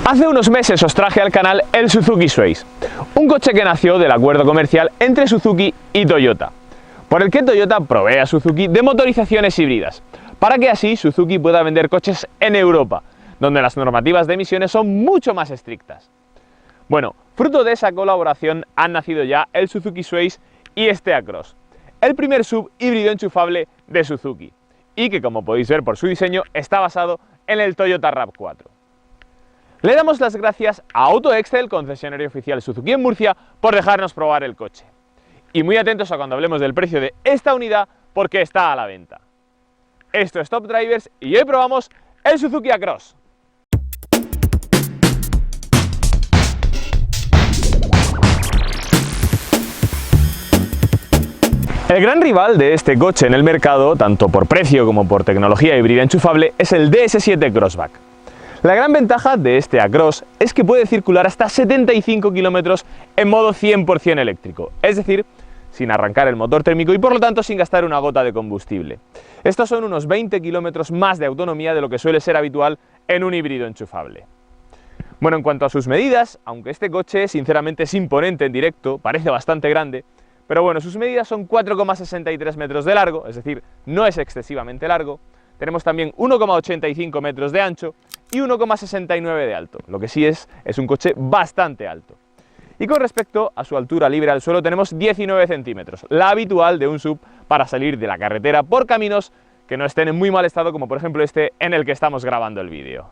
Hace unos meses os traje al canal el Suzuki Sways, un coche que nació del acuerdo comercial entre Suzuki y Toyota, por el que Toyota provee a Suzuki de motorizaciones híbridas, para que así Suzuki pueda vender coches en Europa, donde las normativas de emisiones son mucho más estrictas. Bueno, fruto de esa colaboración han nacido ya el Suzuki Sways y este Across, el primer SUV híbrido enchufable de Suzuki, y que, como podéis ver por su diseño, está basado en el Toyota RAV4. Le damos las gracias a AutoExcel, concesionario oficial Suzuki en Murcia, por dejarnos probar el coche. Y muy atentos a cuando hablemos del precio de esta unidad, porque está a la venta. Esto es Top Drivers y hoy probamos el Suzuki Across. El gran rival de este coche en el mercado, tanto por precio como por tecnología híbrida enchufable, es el DS7 Crossback. La gran ventaja de este Across es que puede circular hasta 75 km en modo 100% eléctrico, es decir, sin arrancar el motor térmico y por lo tanto sin gastar una gota de combustible. Estos son unos 20 km más de autonomía de lo que suele ser habitual en un híbrido enchufable. Bueno, en cuanto a sus medidas, aunque este coche sinceramente es imponente en directo, parece bastante grande, pero bueno, sus medidas son 4,63 metros de largo, es decir, no es excesivamente largo. Tenemos también 1,85 metros de ancho y 1,69 de alto, lo que sí es un coche bastante alto. Y con respecto a su altura libre al suelo tenemos 19 centímetros, la habitual de un SUV para salir de la carretera por caminos que no estén en muy mal estado, como por ejemplo este en el que estamos grabando el vídeo.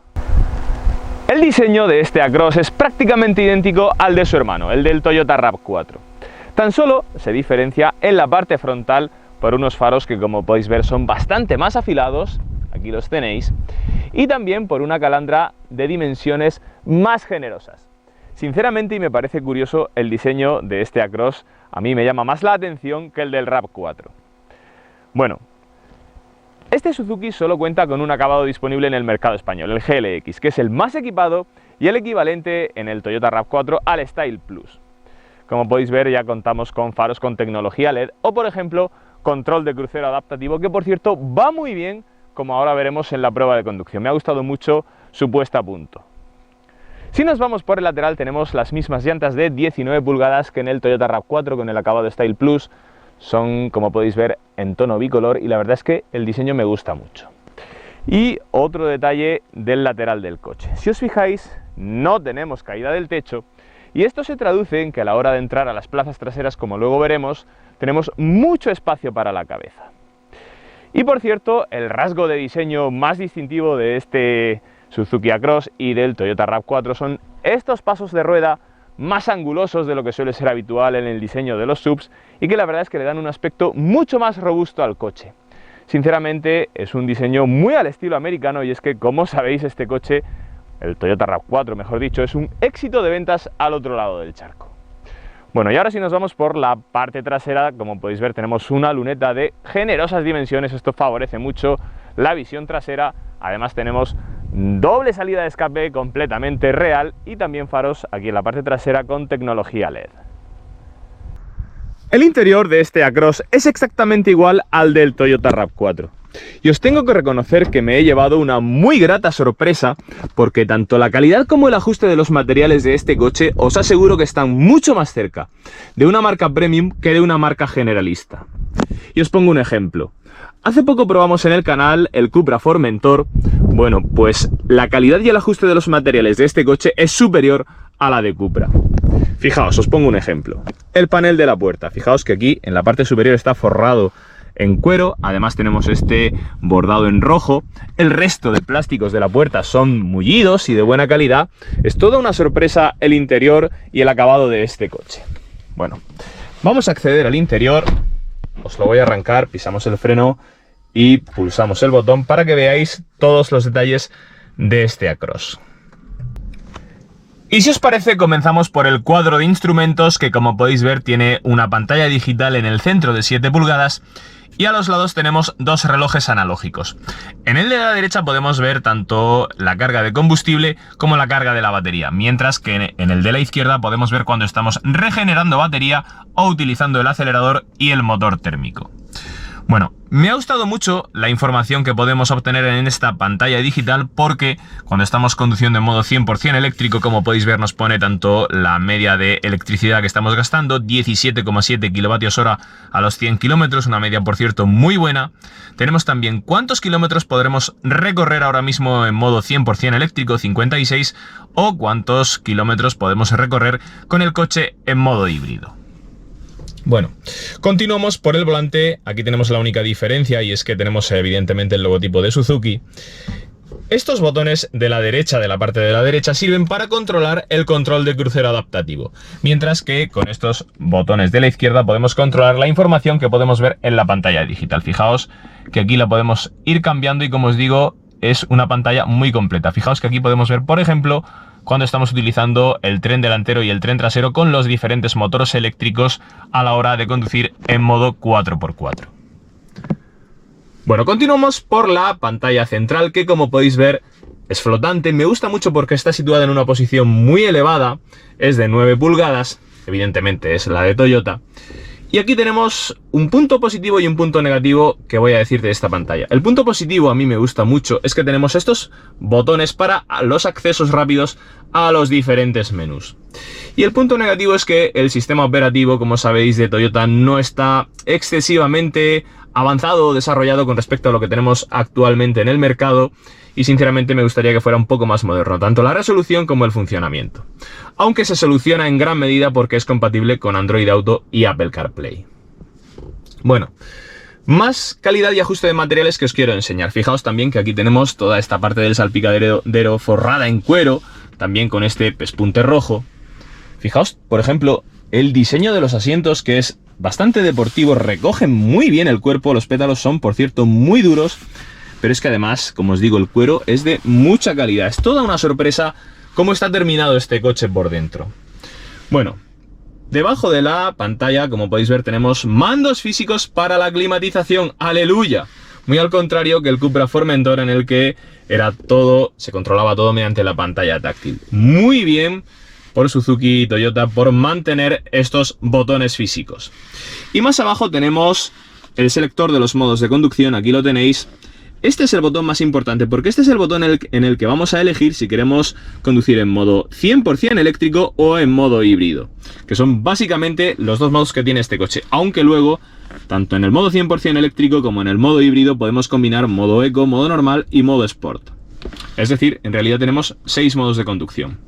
El diseño de este Across es prácticamente idéntico al de su hermano, el del Toyota RAV4. Tan solo se diferencia en la parte frontal por unos faros que, como podéis ver, son bastante más afilados, aquí los tenéis, y también por una calandra de dimensiones más generosas. Sinceramente, y me parece curioso, el diseño de este Across a mí me llama más la atención que el del RAV4. Bueno, este Suzuki solo cuenta con un acabado disponible en el mercado español, el GLX, que es el más equipado y el equivalente en el Toyota RAV4 al Style Plus. Como podéis ver, ya contamos con faros con tecnología LED o, por ejemplo, control de crucero adaptativo, que por cierto va muy bien, como ahora veremos en la prueba de conducción. Me ha gustado mucho su puesta a punto. Si nos vamos por el lateral, tenemos las mismas llantas de 19 pulgadas que en el Toyota RAV4 con el acabado Style Plus. Son, como podéis ver, en tono bicolor y la verdad es que el diseño me gusta mucho. Y otro detalle del lateral del coche. Si os fijáis, no tenemos caída del techo y esto se traduce en que a la hora de entrar a las plazas traseras, como luego veremos, tenemos mucho espacio para la cabeza. Y por cierto, el rasgo de diseño más distintivo de este Suzuki Across y del Toyota RAV4 son estos pasos de rueda más angulosos de lo que suele ser habitual en el diseño de los SUVs y que la verdad es que le dan un aspecto mucho más robusto al coche. Sinceramente es un diseño muy al estilo americano y es que, como sabéis, este coche, el Toyota RAV4 mejor dicho, es un éxito de ventas al otro lado del charco. Bueno, y ahora si nos vamos por la parte trasera, como podéis ver tenemos una luneta de generosas dimensiones, esto favorece mucho la visión trasera. Además tenemos doble salida de escape completamente real y también faros aquí en la parte trasera con tecnología LED. El interior de este Across es exactamente igual al del Toyota RAV4. Y os tengo que reconocer que me he llevado una muy grata sorpresa porque tanto la calidad como el ajuste de los materiales de este coche os aseguro que están mucho más cerca de una marca premium que de una marca generalista. Y os pongo un ejemplo. Hace poco probamos en el canal el Cupra Formentor. Bueno, pues la calidad y el ajuste de los materiales de este coche es superior a la de Cupra. Fijaos, os pongo un ejemplo. El panel de la puerta. Fijaos que aquí en la parte superior está forrado en cuero, además tenemos este bordado en rojo. El resto de plásticos de la puerta son mullidos y de buena calidad. Es toda una sorpresa el interior y el acabado de este coche. Bueno, vamos a acceder al interior. Os lo voy a arrancar, pisamos el freno y pulsamos el botón para que veáis todos los detalles de este Across. Y si os parece, comenzamos por el cuadro de instrumentos, que como podéis ver tiene una pantalla digital en el centro de 7 pulgadas y a los lados tenemos dos relojes analógicos. En el de la derecha podemos ver tanto la carga de combustible como la carga de la batería, mientras que en el de la izquierda podemos ver cuando estamos regenerando batería o utilizando el acelerador y el motor térmico. Bueno, me ha gustado mucho la información que podemos obtener en esta pantalla digital porque cuando estamos conduciendo en modo 100% eléctrico, como podéis ver, nos pone tanto la media de electricidad que estamos gastando, 17,7 kilovatios hora a los 100 kilómetros, una media, por cierto, muy buena. Tenemos también cuántos kilómetros podremos recorrer ahora mismo en modo 100% eléctrico, 56, o cuántos kilómetros podemos recorrer con el coche en modo híbrido. Bueno, continuamos por el volante. Aquí tenemos la única diferencia y es que tenemos evidentemente el logotipo de Suzuki. Estos botones de la derecha, de la parte de la derecha, sirven para controlar el control de crucero adaptativo, mientras que con estos botones de la izquierda podemos controlar la información que podemos ver en la pantalla digital. Fijaos que aquí la podemos ir cambiando y, como os digo, es una pantalla muy completa. Fijaos que aquí podemos ver, por ejemplo, cuando estamos utilizando el tren delantero y el tren trasero con los diferentes motores eléctricos a la hora de conducir en modo 4x4. Bueno, continuamos por la pantalla central, que como podéis ver es flotante. Me gusta mucho porque está situada en una posición muy elevada, es de 9 pulgadas, evidentemente es la de Toyota. Y aquí tenemos un punto positivo y un punto negativo que voy a decir de esta pantalla. El punto positivo, a mí me gusta mucho, es que tenemos estos botones para los accesos rápidos a los diferentes menús. Y el punto negativo es que el sistema operativo, como sabéis, de Toyota no está excesivamente avanzado o desarrollado con respecto a lo que tenemos actualmente en el mercado. Y sinceramente me gustaría que fuera un poco más moderno, tanto la resolución como el funcionamiento. Aunque se soluciona en gran medida porque es compatible con Android Auto y Apple CarPlay. Bueno, más calidad y ajuste de materiales que os quiero enseñar. Fijaos también que aquí tenemos toda esta parte del salpicadero forrada en cuero, también con este pespunte rojo. Fijaos, por ejemplo, el diseño de los asientos, que es bastante deportivo, recogen muy bien el cuerpo, los pétalos son, por cierto, muy duros. Pero es que además, como os digo, el cuero es de mucha calidad. Es toda una sorpresa cómo está terminado este coche por dentro. Bueno, debajo de la pantalla, como podéis ver, tenemos mandos físicos para la climatización. ¡Aleluya! Muy al contrario que el Cupra Formentor, en el que era todo, se controlaba todo mediante la pantalla táctil. Muy bien por Suzuki y Toyota por mantener estos botones físicos. Y más abajo tenemos el selector de los modos de conducción. Aquí lo tenéis. Este es el botón más importante porque este es el botón en el que vamos a elegir si queremos conducir en modo 100% eléctrico o en modo híbrido, que son básicamente los dos modos que tiene este coche, aunque luego, tanto en el modo 100% eléctrico como en el modo híbrido, podemos combinar modo eco, modo normal y modo sport. Es decir, en realidad tenemos 6 modos de conducción.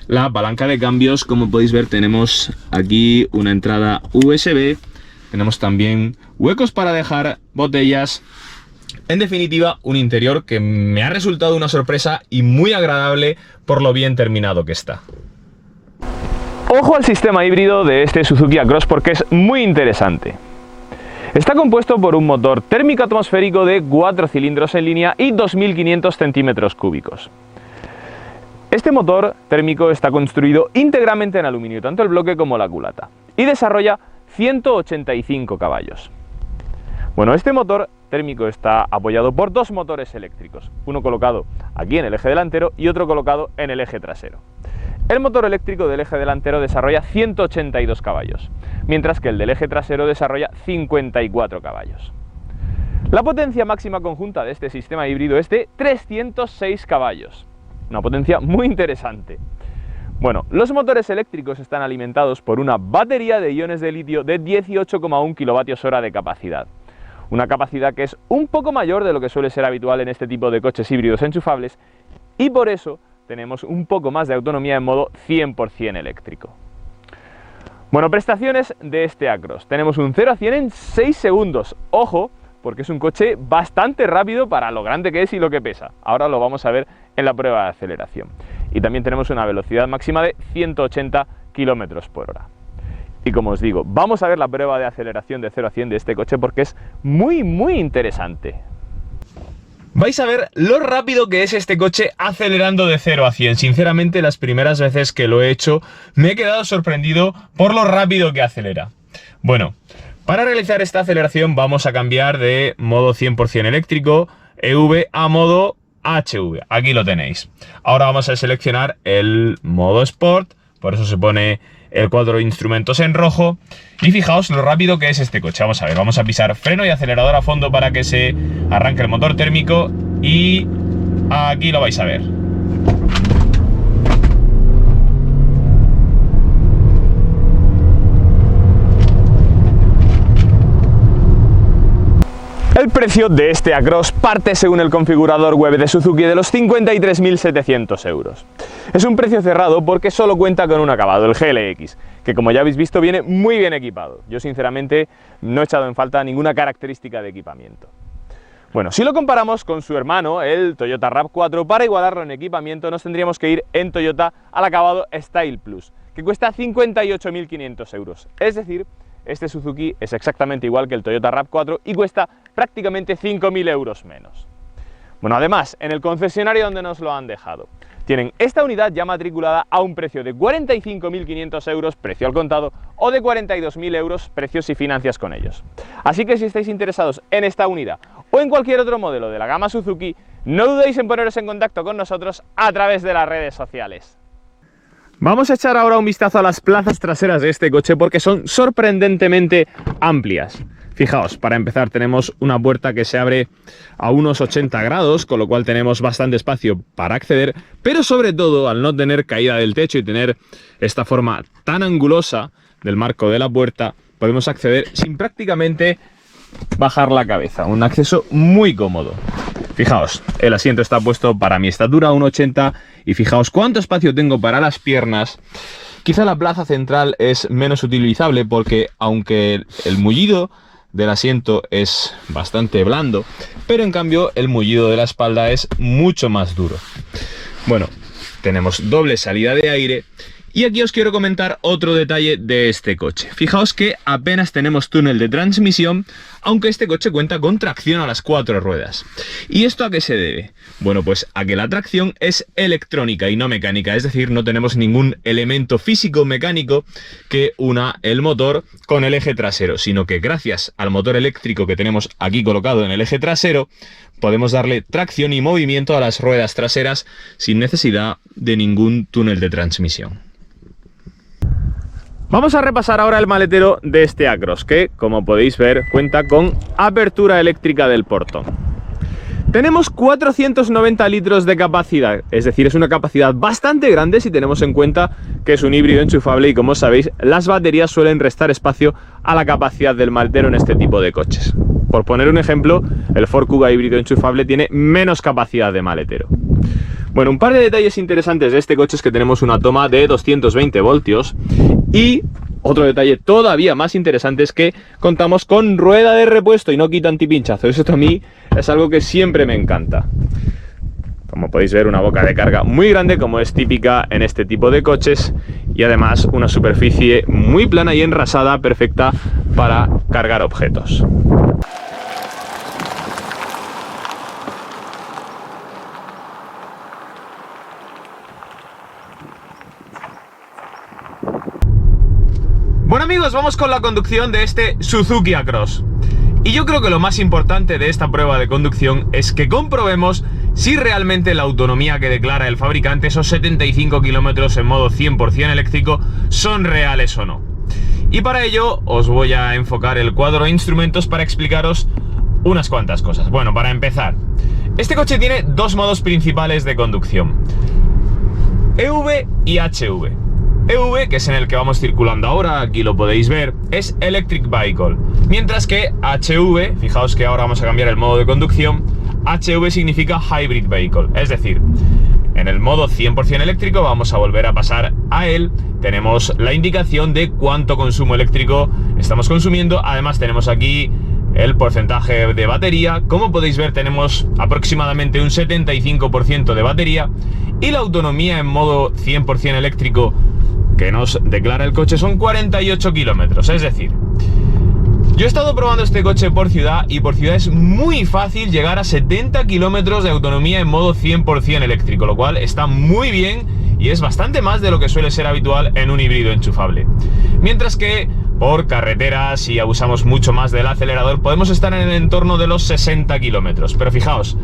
La palanca de cambios, como podéis ver, tenemos aquí una entrada USB, tenemos también huecos para dejar botellas. En definitiva, un interior que me ha resultado una sorpresa y muy agradable por lo bien terminado que está. Ojo al sistema híbrido de este Suzuki Across porque es muy interesante. Está compuesto por un motor térmico atmosférico de 4 cilindros en línea y 2.500 centímetros cúbicos. Este motor térmico está construido íntegramente en aluminio, tanto el bloque como la culata, y desarrolla 185 caballos. Bueno, este motor térmico está apoyado por 2 motores eléctricos, uno colocado aquí en el eje delantero y otro colocado en el eje trasero. El motor eléctrico del eje delantero desarrolla 182 caballos, mientras que el del eje trasero desarrolla 54 caballos. La potencia máxima conjunta de este sistema híbrido es de 306 caballos, una potencia muy interesante. Bueno, los motores eléctricos están alimentados por una batería de iones de litio de 18,1 kWh de capacidad. Una capacidad que es un poco mayor de lo que suele ser habitual en este tipo de coches híbridos enchufables y por eso tenemos un poco más de autonomía en modo 100% eléctrico. Bueno, prestaciones de este Across. Tenemos un 0 a 100 en 6 segundos. Ojo, porque es un coche bastante rápido para lo grande que es y lo que pesa. Ahora lo vamos a ver en la prueba de aceleración. Y también tenemos una velocidad máxima de 180 km/h. Y como os digo, vamos a ver la prueba de aceleración de 0 a 100 de este coche porque es muy interesante. Vais a ver lo rápido que es este coche acelerando de 0 a 100. Sinceramente, las primeras veces que lo he hecho me he quedado sorprendido por lo rápido que acelera. Bueno, para realizar esta aceleración vamos a cambiar de modo 100% eléctrico EV a modo HV. Aquí lo tenéis. Ahora vamos a seleccionar el modo Sport, por eso se pone el cuadro de instrumentos en rojo. Y fijaos lo rápido que es este coche. Vamos a ver, vamos a pisar freno y acelerador a fondo para que se arranque el motor térmico. Y aquí lo vais a ver. El precio de este Across parte, según el configurador web de Suzuki, de los 53.700 euros. Es un precio cerrado porque solo cuenta con un acabado, el GLX, que como ya habéis visto viene muy bien equipado. Yo sinceramente no he echado en falta ninguna característica de equipamiento. Bueno, si lo comparamos con su hermano, el Toyota RAV4, para igualarlo en equipamiento nos tendríamos que ir en Toyota al acabado Style Plus, que cuesta 58.500 euros. Es decir, este Suzuki es exactamente igual que el Toyota RAV4 y cuesta prácticamente 5.000 euros menos. Bueno, además, en el concesionario donde nos lo han dejado, tienen esta unidad ya matriculada a un precio de 45.500 euros, precio al contado, o de 42.000 euros, precio si financias con ellos. Así que si estáis interesados en esta unidad o en cualquier otro modelo de la gama Suzuki, no dudéis en poneros en contacto con nosotros a través de las redes sociales. Vamos a echar ahora un vistazo a las plazas traseras de este coche porque son sorprendentemente amplias. Fijaos, para empezar tenemos una puerta que se abre a unos 80 grados, con lo cual tenemos bastante espacio para acceder, pero sobre todo al no tener caída del techo y tener esta forma tan angulosa del marco de la puerta, podemos acceder sin prácticamente bajar la cabeza, un acceso muy cómodo. Fijaos, el asiento está puesto para mi estatura, 1,80, y fijaos cuánto espacio tengo para las piernas. Quizá la plaza central es menos utilizable porque aunque el mullido del asiento es bastante blando, pero en cambio el mullido de la espalda es mucho más duro. Bueno, tenemos doble salida de aire. Y aquí os quiero comentar otro detalle de este coche. Fijaos que apenas tenemos túnel de transmisión, aunque este coche cuenta con tracción a las 4 ruedas. ¿Y esto a qué se debe? Bueno, pues a que la tracción es electrónica y no mecánica, es decir, no tenemos ningún elemento físico mecánico que una el motor con el eje trasero, sino que gracias al motor eléctrico que tenemos aquí colocado en el eje trasero, podemos darle tracción y movimiento a las ruedas traseras sin necesidad de ningún túnel de transmisión. Vamos a repasar ahora el maletero de este Across, que, como podéis ver, cuenta con apertura eléctrica del portón. Tenemos 490 litros de capacidad, es decir, es una capacidad bastante grande si tenemos en cuenta que es un híbrido enchufable y, como sabéis, las baterías suelen restar espacio a la capacidad del maletero en este tipo de coches. Por poner un ejemplo, el Ford Kuga híbrido enchufable tiene menos capacidad de maletero. Bueno, un par de detalles interesantes de este coche es que tenemos una toma de 220 voltios y otro detalle todavía más interesante es que contamos con rueda de repuesto y no kit antipinchazo. Eso a mí es algo que siempre me encanta. Como podéis ver, una boca de carga muy grande, como es típica en este tipo de coches, y además una superficie muy plana y enrasada, perfecta para cargar objetos. Bueno amigos, vamos con la conducción de este Suzuki Across. Y yo creo que lo más importante de esta prueba de conducción es que comprobemos si realmente la autonomía que declara el fabricante, esos 75 kilómetros en modo 100% eléctrico, son reales o no. Y para ello os voy a enfocar el cuadro de instrumentos para explicaros unas cuantas cosas. Bueno, para empezar, este coche tiene dos modos principales de conducción: EV y HV. EV, que es en el que vamos circulando ahora, aquí lo podéis ver, es Electric Vehicle, mientras que HV, fijaos que ahora vamos a cambiar el modo de conducción, HV significa Hybrid Vehicle, es decir, en el modo 100% eléctrico vamos a volver a pasar a él, tenemos la indicación de cuánto consumo eléctrico estamos consumiendo, además tenemos aquí el porcentaje de batería, como podéis ver tenemos aproximadamente un 75% de batería y la autonomía en modo 100% eléctrico que nos declara el coche son 48 kilómetros, es decir, yo he estado probando este coche por ciudad y por ciudad es muy fácil llegar a 70 kilómetros de autonomía en modo 100% eléctrico, lo cual está muy bien y es bastante más de lo que suele ser habitual en un híbrido enchufable. Mientras que por carreteras, si abusamos mucho más del acelerador, podemos estar en el entorno de los 60 kilómetros. Pero fijaos,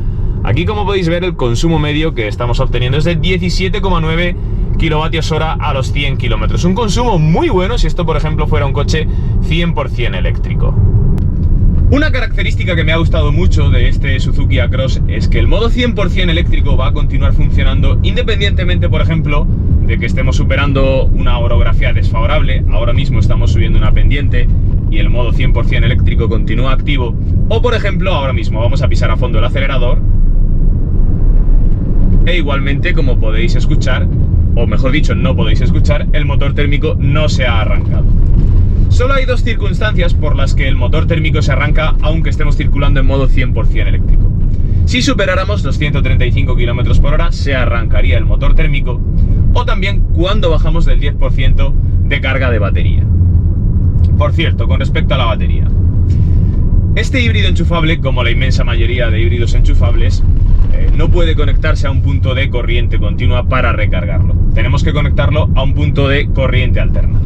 aquí como podéis ver el consumo medio que estamos obteniendo es de 17,9 kWh a los 100 kilómetros. Un consumo muy bueno si esto, por ejemplo, fuera un coche 100% eléctrico. Una característica que me ha gustado mucho de este Suzuki Across es que el modo 100% eléctrico va a continuar funcionando independientemente, por ejemplo, de que estemos superando una orografía desfavorable. Ahora mismo estamos subiendo una pendiente y el modo 100% eléctrico continúa activo. O, por ejemplo, ahora mismo vamos a pisar a fondo el acelerador e igualmente, como podéis escuchar, o mejor dicho, no podéis escuchar, el motor térmico no se ha arrancado. Solo hay dos circunstancias por las que el motor térmico se arranca aunque estemos circulando en modo 100% eléctrico. Si superáramos los 135 km por hora, se arrancaría el motor térmico, o también cuando bajamos del 10% de carga de batería. Por cierto, con respecto a la batería, este híbrido enchufable, como la inmensa mayoría de híbridos enchufables, no puede conectarse a un punto de corriente continua para recargarlo. Tenemos que conectarlo a un punto de corriente alterna.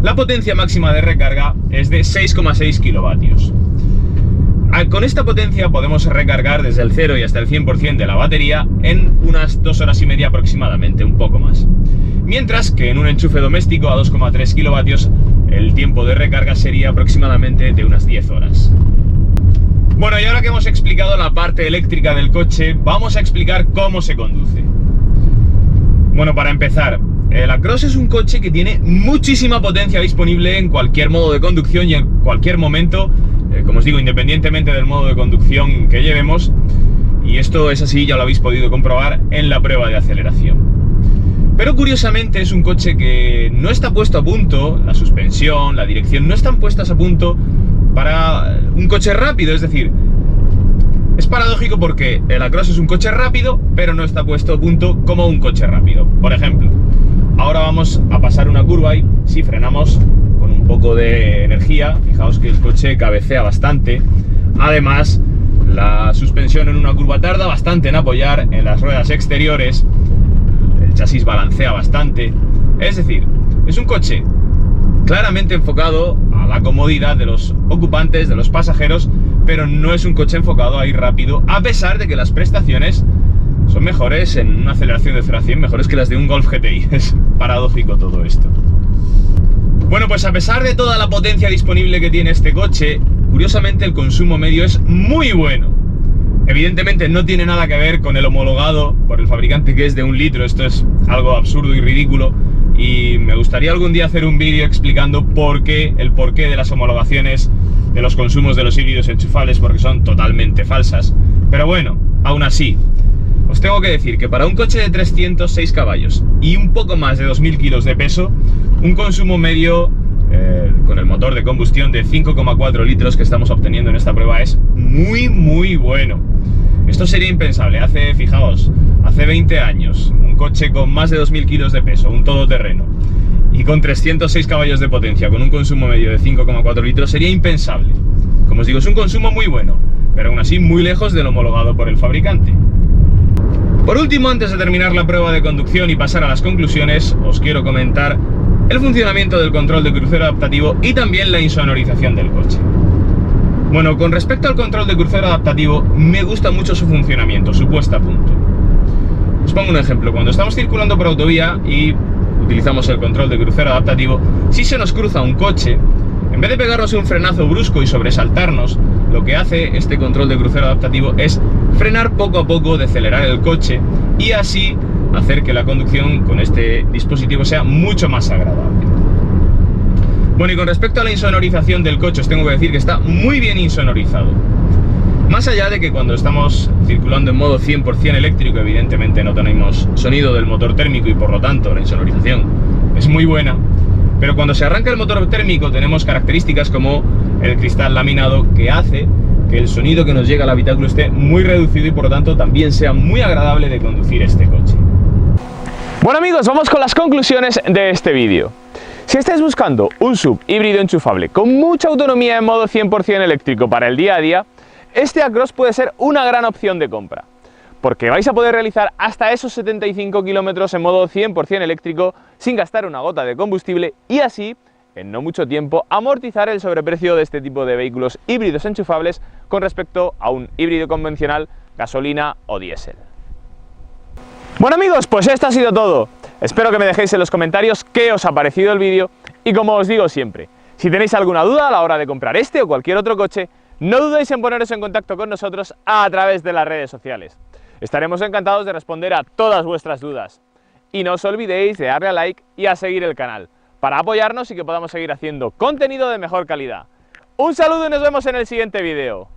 La potencia máxima de recarga es de 6,6 kilovatios. Con esta potencia podemos recargar desde el 0 y hasta el 100% de la batería en unas 2 horas y media aproximadamente, un poco más. Mientras que en un enchufe doméstico a 2,3 kilovatios el tiempo de recarga sería aproximadamente de unas 10 horas. Bueno, y ahora que hemos explicado la parte eléctrica del coche, vamos a explicar cómo se conduce. Bueno, para empezar, el Across es un coche que tiene muchísima potencia disponible en cualquier modo de conducción y en cualquier momento, como os digo, independientemente del modo de conducción que llevemos, y esto es así, ya lo habéis podido comprobar en la prueba de aceleración. Pero curiosamente es un coche que no está puesto a punto, la suspensión, la dirección no están puestas a punto para un coche rápido, es decir, es paradójico porque el Across es un coche rápido, pero no está puesto a punto como un coche rápido. Por ejemplo, ahora vamos a pasar una curva y si frenamos con un poco de energía, fijaos que el coche cabecea bastante. Además, la suspensión en una curva tarda bastante en apoyar en las ruedas exteriores, el chasis balancea bastante. Es decir, es un coche claramente enfocado a la comodidad de los ocupantes, de los pasajeros, pero no es un coche enfocado a ir rápido, a pesar de que las prestaciones son mejores en una aceleración de 0 a 100, mejores que las de un Golf GTI. Es paradójico todo esto. Bueno, pues a pesar de toda la potencia disponible que tiene este coche, curiosamente el consumo medio es muy bueno. Evidentemente no tiene nada que ver con el homologado por el fabricante, que es de 1 litro, esto es algo absurdo y ridículo, y me gustaría algún día hacer un vídeo explicando el porqué de las homologaciones de los consumos de los híbridos enchufables, porque son totalmente falsas. Pero bueno, aún así, os tengo que decir que para un coche de 306 caballos y un poco más de 2000 kilos de peso, un consumo medio con el motor de combustión de 5,4 litros que estamos obteniendo en esta prueba es muy bueno. Esto sería impensable fijaos, hace 20 años, un coche con más de 2000 kilos de peso, un todoterreno, y con 306 caballos de potencia, con un consumo medio de 5,4 litros, sería impensable. Como os digo, es un consumo muy bueno, pero aún así muy lejos del homologado por el fabricante. Por último, antes de terminar la prueba de conducción y pasar a las conclusiones, os quiero comentar el funcionamiento del control de crucero adaptativo y también la insonorización del coche. Bueno, con respecto al control de crucero adaptativo, me gusta mucho su funcionamiento, su puesta a punto. Os pongo un ejemplo. Cuando estamos circulando por autovía y utilizamos el control de crucero adaptativo, si se nos cruza un coche, en vez de pegarnos un frenazo brusco y sobresaltarnos, lo que hace este control de crucero adaptativo es frenar poco a poco, decelerar el coche y así hacer que la conducción con este dispositivo sea mucho más agradable. Bueno, y con respecto a la insonorización del coche, os tengo que decir que está muy bien insonorizado. Más allá de que cuando estamos circulando en modo 100% eléctrico, evidentemente no tenemos sonido del motor térmico y por lo tanto la insonorización es muy buena, pero cuando se arranca el motor térmico tenemos características como el cristal laminado que hace que el sonido que nos llega al habitáculo esté muy reducido y por lo tanto también sea muy agradable de conducir este coche. Bueno amigos, vamos con las conclusiones de este vídeo. Si estáis buscando un SUV híbrido enchufable con mucha autonomía en modo 100% eléctrico para el día a día, este Across puede ser una gran opción de compra, porque vais a poder realizar hasta esos 75 kilómetros en modo 100% eléctrico sin gastar una gota de combustible y así, en no mucho tiempo, amortizar el sobreprecio de este tipo de vehículos híbridos enchufables con respecto a un híbrido convencional, gasolina o diésel. Bueno amigos, pues esto ha sido todo. Espero que me dejéis en los comentarios qué os ha parecido el vídeo y, como os digo siempre, si tenéis alguna duda a la hora de comprar este o cualquier otro coche, no dudéis en poneros en contacto con nosotros a través de las redes sociales. Estaremos encantados de responder a todas vuestras dudas. Y no os olvidéis de darle a like y a seguir el canal, para apoyarnos y que podamos seguir haciendo contenido de mejor calidad. Un saludo y nos vemos en el siguiente vídeo.